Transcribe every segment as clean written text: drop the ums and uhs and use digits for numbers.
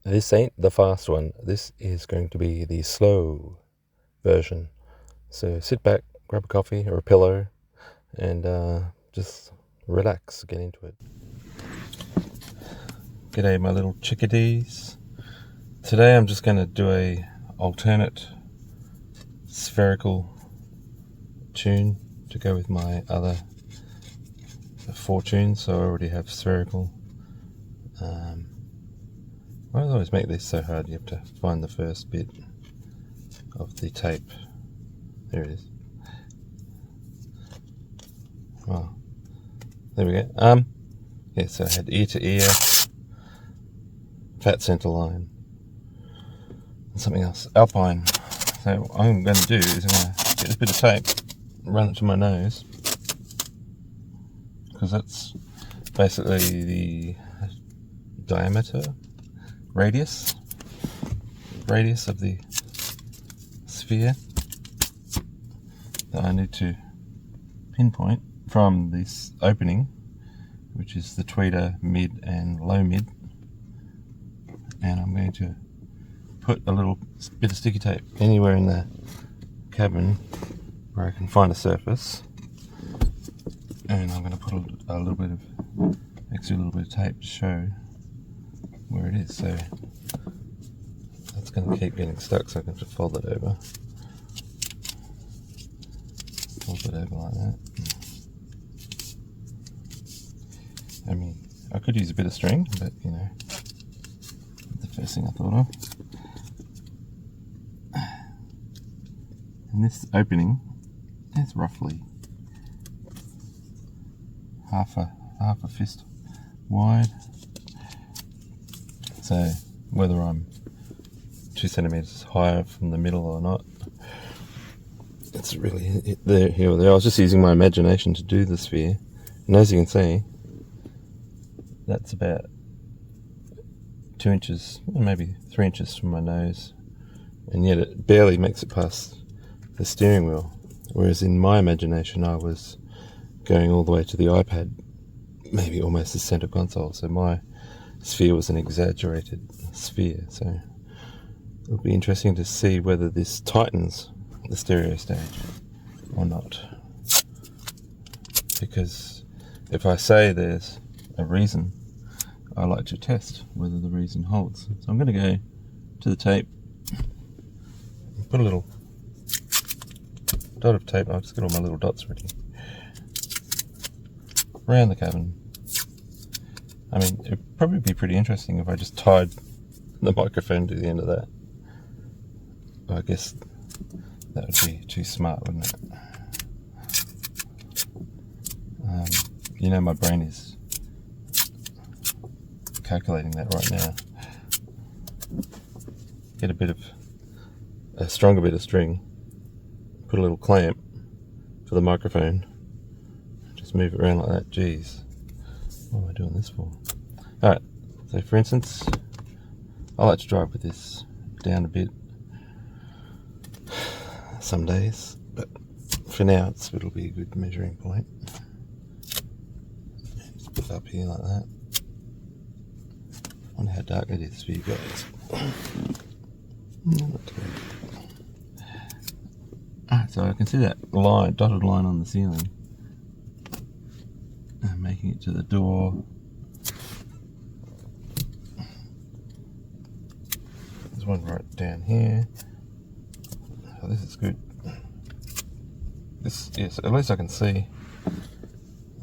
This ain't the fast one. This is going to be the slow version. So sit back, grab a coffee or a pillow, and just relax, get into it. G'day my little chickadees. Today I'm just going to do a alternate spherical tune to go with my other 4 tunes. So I already have spherical. Why do I always make this so hard? You have to find the first bit of the tape. There it is. Oh, there we go. Yeah, so I had ear to ear, fat center line, and something else, Alpine. So what I'm going to do is I'm going to get this bit of tape, run it to my nose, because that's basically the diameter, radius of the sphere that I need to pinpoint from this opening, which is the tweeter, mid and low mid, and I'm going to put a little bit of sticky tape anywhere in the cabin where I can find a surface, and I'm going to put a little bit of tape to show where it is. So that's going to keep getting stuck, so I can just fold it over like that. I mean, I could use a bit of string, but you know, the first thing I thought of. And this opening is roughly half a fist wide. So whether I'm 2 centimeters higher from the middle or not, it's really there. Here or there. I was just using my imagination to do the sphere, and as you can see, that's about 2 inches, maybe 3 inches from my nose, and yet it barely makes it past the steering wheel. Whereas in my imagination, I was going all the way to the iPad, maybe almost the center console. So my sphere was an exaggerated sphere. So it'll be interesting to see whether this tightens the stereo stage or not. Because if I say there's a reason, I like to test whether the reason holds. So I'm going to go to the tape, put a little dot of tape. I'll just get all my little dots ready around the cabin. I mean, it'd probably be pretty interesting if I just tied the microphone to the end of that. I guess that would be too smart, wouldn't it? You know, my brain is calculating that right now. Get a stronger bit of string, put a little clamp for the microphone, just move it around like that. Jeez, what am I doing this for? Alright, so for instance, I like to drive with this down a bit some days, but for now it'll be a good measuring point. Just put it up here like that. I wonder how dark it is for you guys. Not too bad. So I can see that dotted line on the ceiling, and making it to the door. There's one right down here. Oh, this is good. Yes, at least I can see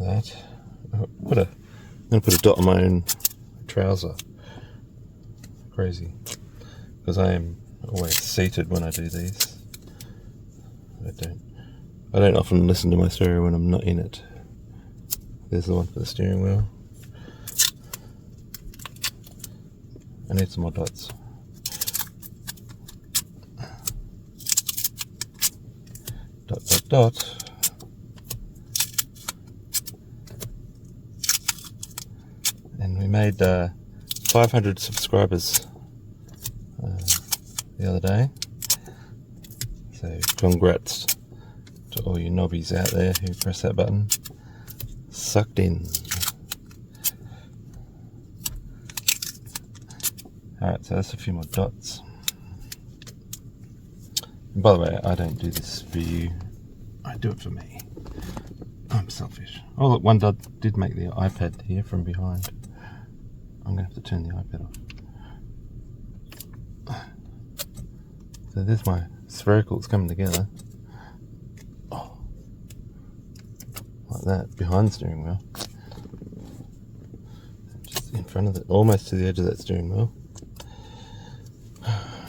that. I'm going to put a dot on my own trouser. Crazy, because I am always seated when I do these. I don't often listen to my stereo when I'm not in it. There's the one for the steering wheel. I need some more dots. Dot, dot, dot. And we made 500 subscribers the other day. So congrats to all you nobbies out there who press that button. Sucked in. Alright, so that's a few more dots. And by the way, I don't do this for you. I do it for me. I'm selfish. Oh look, one dot did make the iPad here from behind. I'm going to have to turn the iPad off. So there's my spherical, it's coming together. Oh, like that, behind the steering wheel. Just in front of it, almost to the edge of that steering wheel.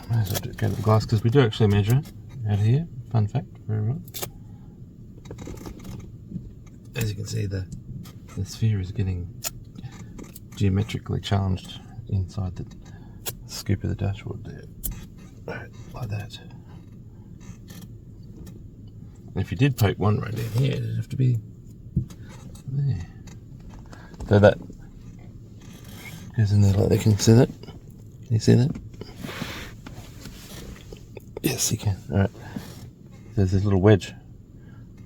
Might as well go to the glass because we do actually measure it out here. Fun fact for everyone. As you can see, the sphere is getting geometrically challenged inside the scoop of the dashboard there. Right, like that. And if you did poke one right down here, it'd have to be there. So that goes in there like that. Can you see that? Can you see that? Yes, you can. Alright. There's this little wedge.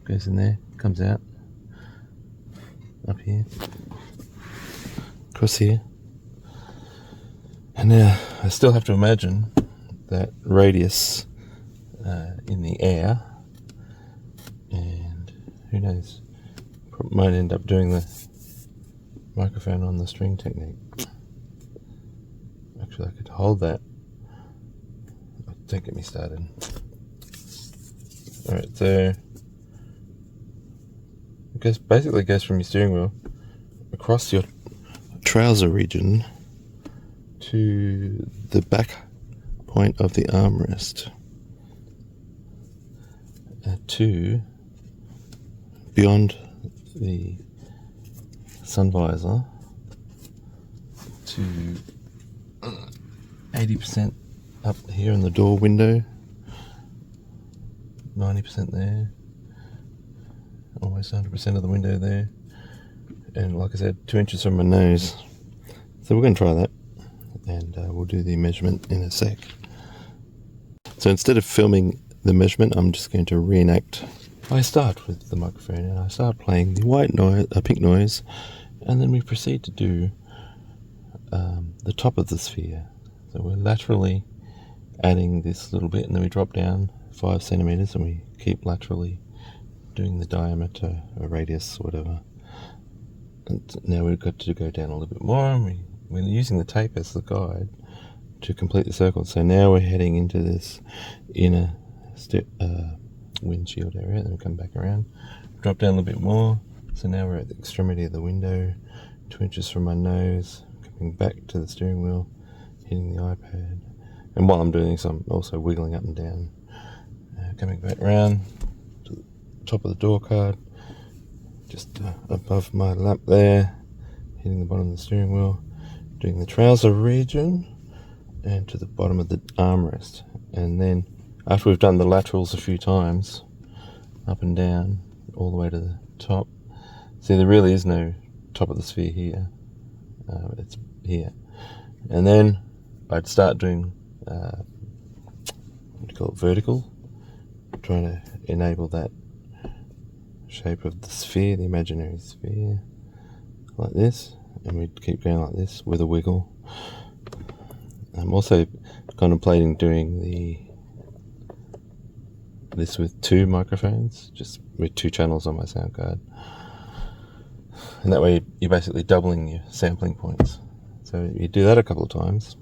Goes in there, comes out. Up here. Across here. And now I still have to imagine that radius in the air. And who knows? Might end up doing the microphone on the string technique. Actually, I could hold that. Don't get me started. Alright, so it basically goes from your steering wheel across your trouser region to the back point of the armrest, to beyond the sun visor, to 80% up here in the door window, 90% there, almost 100% of the window there, and like I said, 2 inches from my nose. So we're going to try that, and we'll do the measurement in a sec. So instead of filming the measurement, I'm just going to reenact. I start with the microphone and I start playing the white noise, pink noise, and then we proceed to do the top of the sphere. So we're laterally adding this little bit, and then we drop down 5 centimeters, and we keep laterally doing the diameter or radius or whatever. And now we've got to go down a little bit more, and we're using the tape as the guide to complete the circle. So now we're heading into this inner windshield area. Then we come back around, drop down a little bit more. So now we're at the extremity of the window, 2 inches from my nose, coming back to the steering wheel, hitting the iPad. And while I'm doing this, I'm also wiggling up and down, coming back around to the top of the door card, just above my lap there, hitting the bottom of the steering wheel, doing the trouser region, and to the bottom of the armrest. And then after we've done the laterals a few times, up and down, all the way to the top. See, there really is no top of the sphere here. It's here. And then I'd start doing what do you call it, vertical, trying to enable that shape of the sphere, the imaginary sphere, like this, and we'd keep going like this with a wiggle. I'm also contemplating doing this with 2 microphones, just with 2 channels on my sound card, and that way you're basically doubling your sampling points. So you do that a couple of times,